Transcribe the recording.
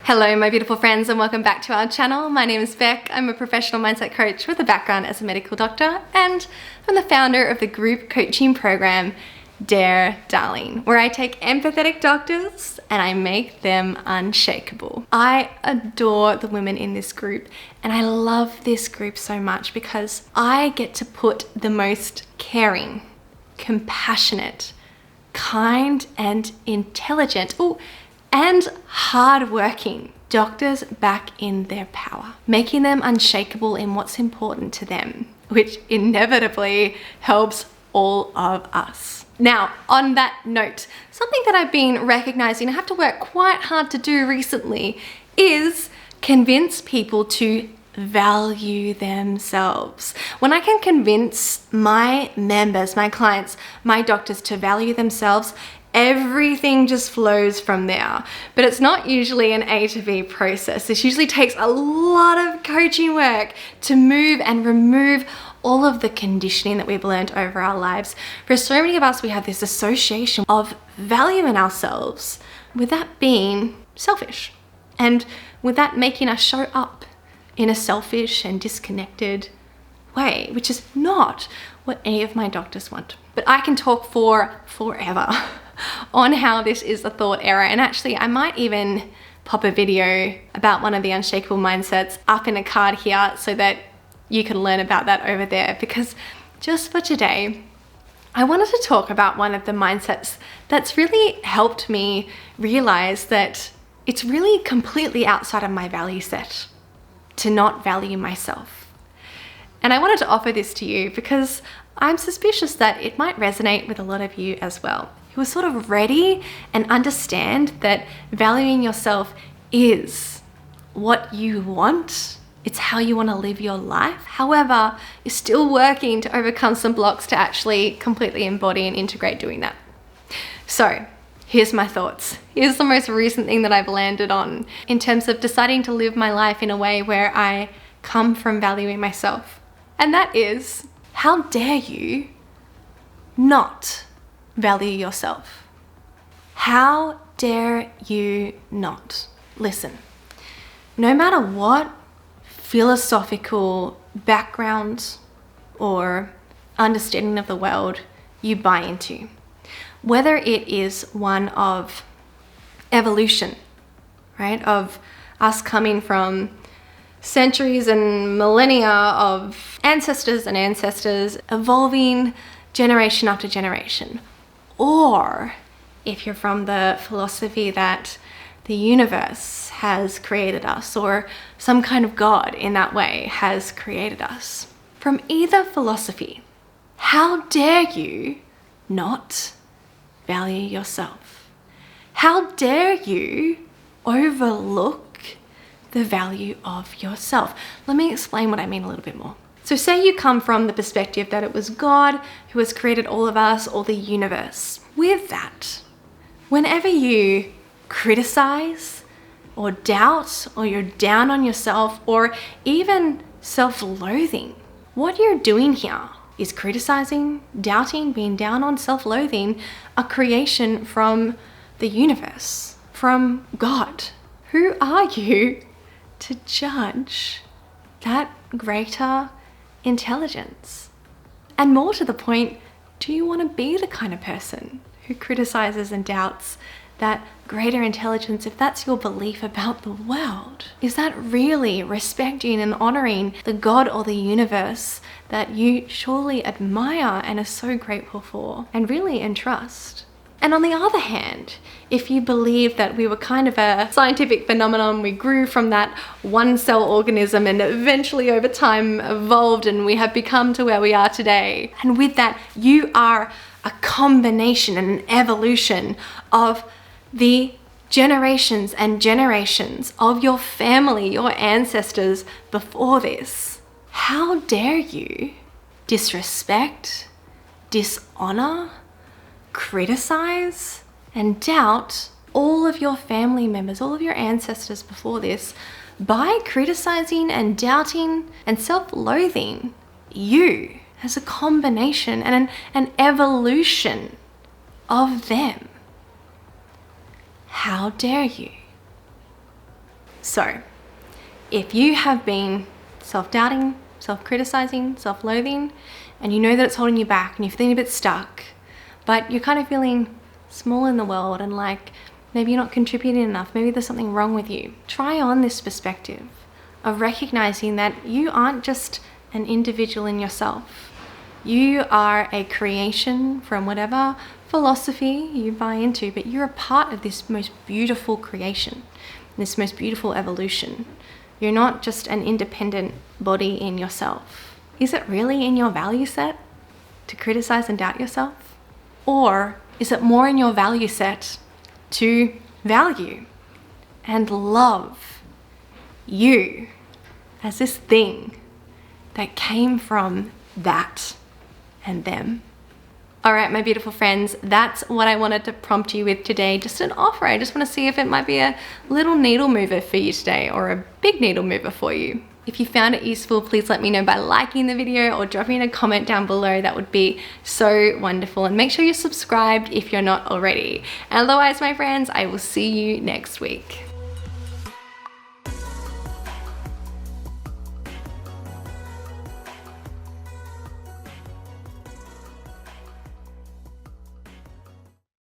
Hello my beautiful friends and welcome back to our channel. My name is Beck. I'm a professional mindset coach with a background as a medical doctor, and I'm the founder of the group coaching program Dare Darling, where I take empathetic doctors and I make them unshakable. I adore the women in this group, and I love this group so much because I get to put the most caring, compassionate, kind and intelligent, and hardworking doctors back in their power, making them unshakable in what's important to them, which inevitably helps all of us. Now, on that note, something that I've been recognizing I have to work quite hard to do recently is convince people to value themselves. When I can convince my members, my clients, my doctors to value themselves, everything just flows from there. But it's not usually an A to B process. This usually takes a lot of coaching work to move and remove all of the conditioning that we've learned over our lives. For so many of us, we have this association of valuing ourselves with that being selfish, and with that making us show up in a selfish and disconnected way, which is not what any of my doctors want. But I can talk for forever on how this is a thought error, and actually I might even pop a video about one of the unshakable mindsets up in a card here so that you can learn about that over there, because just for today I wanted to talk about one of the mindsets that's really helped me realize that it's really completely outside of my value set to not value myself. And I wanted to offer this to you because I'm suspicious that it might resonate with a lot of you as well, who are sort of ready and understand that valuing yourself is what you want. It's how you want to live your life. However, you're still working to overcome some blocks to actually completely embody and integrate doing that. So here's my thoughts. Here's the most recent thing that I've landed on in terms of deciding to live my life in a way where I come from valuing myself. And that is, how dare you not value yourself? How dare you not? Listen, no matter what philosophical background or understanding of the world you buy into, whether it is one of evolution, right, of us coming from centuries and millennia of ancestors and ancestors evolving generation after generation, or if you're from the philosophy that the universe has created us, or some kind of God in that way has created us. From either philosophy, how dare you not value yourself? How dare you overlook the value of yourself? Let me explain what I mean a little bit more. So say you come from the perspective that it was God who has created all of us, or the universe. With that, whenever you criticize or doubt, or you're down on yourself, or even self-loathing, what you're doing here is criticizing, doubting, being down on, self-loathing, a creation from the universe, from God. Who are you to judge that greater intelligence? And more to the point, do you want to be the kind of person who criticizes and doubts that greater intelligence, if that's your belief about the world? Is that really respecting and honoring the God or the universe that you surely admire and are so grateful for and really entrust? And on the other hand, if you believe that we were kind of a scientific phenomenon, we grew from that one cell organism and eventually over time evolved and we have become to where we are today. And with that, you are a combination and an evolution of the generations and generations of your family, your ancestors before this. How dare you disrespect, dishonor, criticize, and doubt all of your family members, all of your ancestors before this, by criticizing and doubting and self-loathing you as a combination and an evolution of them? How dare you? So, if you have been self-doubting, self-criticizing, self-loathing, and you know that it's holding you back and you're feeling a bit stuck, but you're kind of feeling small in the world and like maybe you're not contributing enough, maybe there's something wrong with you, try on this perspective of recognizing that you aren't just an individual in yourself. You are a creation from whatever philosophy you buy into, but you're a part of this most beautiful creation, this most beautiful evolution. You're not just an independent body in yourself. Is it really in your value set to criticize and doubt yourself? Or is it more in your value set to value and love you as this thing that came from that and them? All right, my beautiful friends, that's what I wanted to prompt you with today. Just an offer. I just want to see if it might be a little needle mover for you today or a big needle mover for you. If you found it useful, please let me know by liking the video or dropping a comment down below. That would be so wonderful. And make sure you're subscribed if you're not already. And otherwise, my friends, I will see you next week.